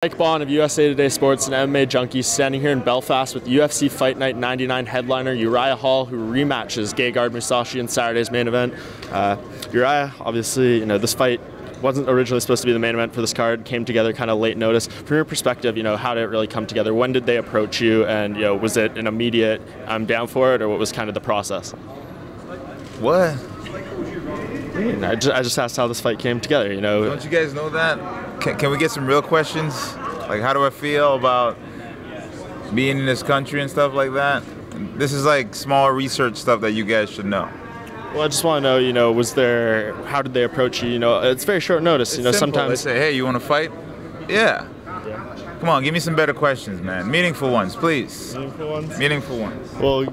Mike Bond of USA Today Sports and MMA Junkie standing here in Belfast with UFC Fight Night 99 headliner Uriah Hall, who rematches Gegard Mousasi in Saturday's main event. Uriah, obviously, this fight wasn't originally supposed to be the main event for this card, came together kind of late notice. From your perspective, how did it really come together? When did they approach you, and was it an immediate I'm down for it, or what was kind of the process? What? I just asked how this fight came together, Don't you guys know that? Can we get some real questions? Like, how do I feel about being in this country and stuff like that? This is like small research stuff that you guys should know. Well, I just want to know, how did they approach you? It's very short notice. It's sometimes they say, hey, you want to fight? Yeah. Come on, give me some better questions, man. Meaningful ones, please. Meaningful ones? Meaningful ones. Well,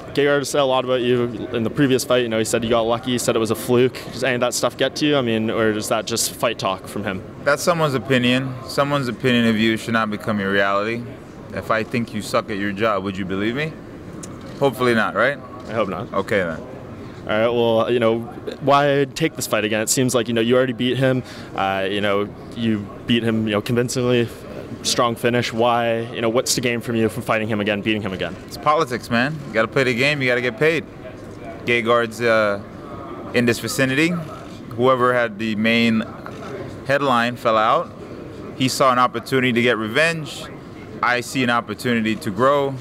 Gegard said a lot about you in the previous fight. He said you got lucky. He said it was a fluke. Does any of that stuff get to you? Or is that just fight talk from him? That's someone's opinion. Someone's opinion of you should not become your reality. If I think you suck at your job, would you believe me? Hopefully not, right? I hope not. Okay, then. All right, well, why take this fight again? It seems like, you already beat him. You beat him, convincingly. Strong finish. Why? What's to gain from you from fighting him again, beating him again? It's politics, man. You got to play the game. You got to get paid. Gegard's in this vicinity. Whoever had the main headline fell out. He saw an opportunity to get revenge. I see an opportunity to grow.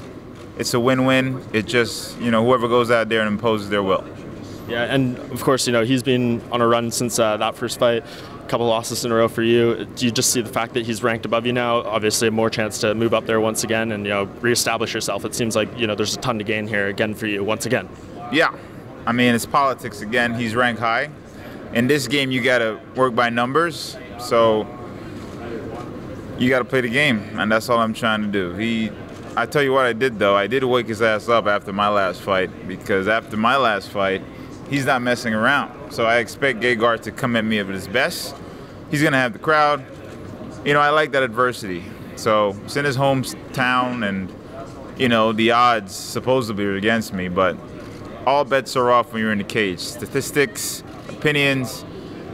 It's a win-win. It just, whoever goes out there and imposes their will. Yeah, and of course, he's been on a run since that first fight. A couple losses in a row for you. Do you just see the fact that he's ranked above you now? Obviously, a more chance to move up there once again and reestablish yourself. It seems like there's a ton to gain here again for you once again. Yeah, it's politics again. He's ranked high. In this game, you got to work by numbers. So you got to play the game, and that's all I'm trying to do. I tell you what I did though. I did wake his ass up after my last fight, because after my last fight, he's not messing around. So I expect Gegard to come at me at his best. He's going to have the crowd. I like that adversity. So it's in his hometown, and, the odds supposedly are against me, but all bets are off when you're in the cage. Statistics, opinions,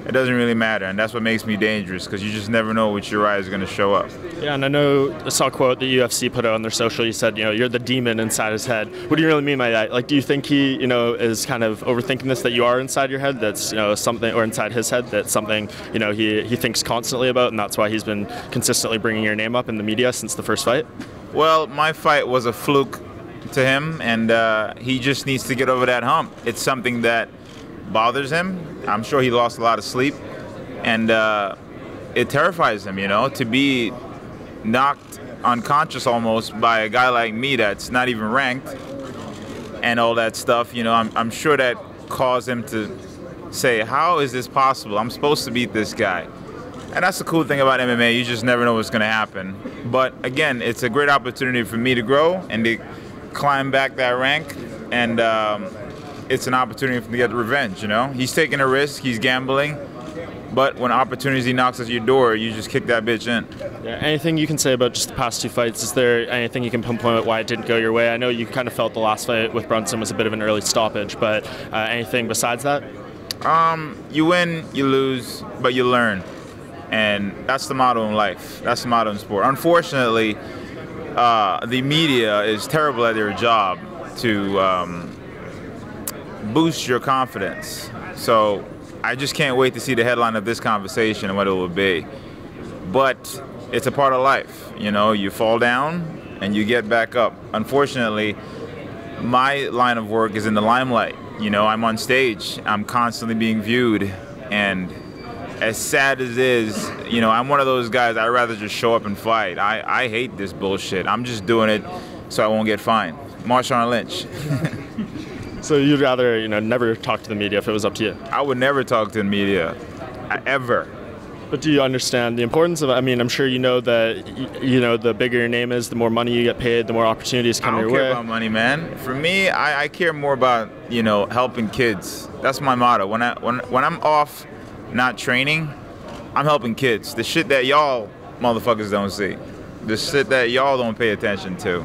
it doesn't really matter, and that's what makes me dangerous, because you just never know which Uriah is going to show up. Yeah, and I saw a quote the UFC put out on their social. You said, you're the demon inside his head. What do you really mean by that? Like, do you think he, is kind of overthinking this, that you are inside your head, that's, something, or inside his head, that's something, he thinks constantly about, and that's why he's been consistently bringing your name up in the media since the first fight? Well, my fight was a fluke to him, and he just needs to get over that hump. It's something that bothers him. I'm sure he lost a lot of sleep, and it terrifies him, to be knocked unconscious almost by a guy like me that's not even ranked and all that stuff. I'm sure that caused him to say, how is this possible? I'm supposed to beat this guy. And that's the cool thing about MMA. You just never know what's going to happen. But again, it's a great opportunity for me to grow and to climb back that rank, and it's an opportunity for him to get revenge. He's taking a risk, he's gambling, but when opportunity knocks at your door, you just kick that bitch in. Yeah, anything you can say about just the past two fights? Is there anything you can pinpoint why it didn't go your way? I know you kind of felt the last fight with Brunson was a bit of an early stoppage, but anything besides that? You win, you lose, but you learn, and that's the motto in life. That's the motto in sport. Unfortunately, the media is terrible at their job to boost your confidence. So I just can't wait to see the headline of this conversation and what it will be. But it's a part of life. You fall down and you get back up. Unfortunately, my line of work is in the limelight. I'm on stage. I'm constantly being viewed. And as sad as it is, I'm one of those guys, I'd rather just show up and fight. I hate this bullshit. I'm just doing it so I won't get fined. Marshawn Lynch. So you'd rather, never talk to the media if it was up to you? I would never talk to the media, ever. But do you understand the importance of it? I'm sure you know that, the bigger your name is, the more money you get paid, the more opportunities come your way. I don't care about money, man. For me, I care more about, helping kids. That's my motto. When I'm off not training, I'm helping kids. The shit that y'all motherfuckers don't see. The shit that y'all don't pay attention to,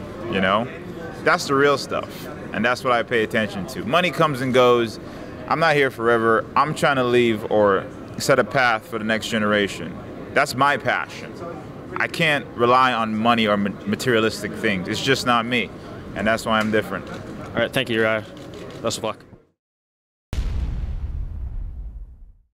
That's the real stuff. And that's what I pay attention to. Money comes and goes. I'm not here forever. I'm trying to leave or set a path for the next generation. That's my passion. I can't rely on money or materialistic things. It's just not me, and that's why I'm different. All right, thank you, Uriah. Best of luck.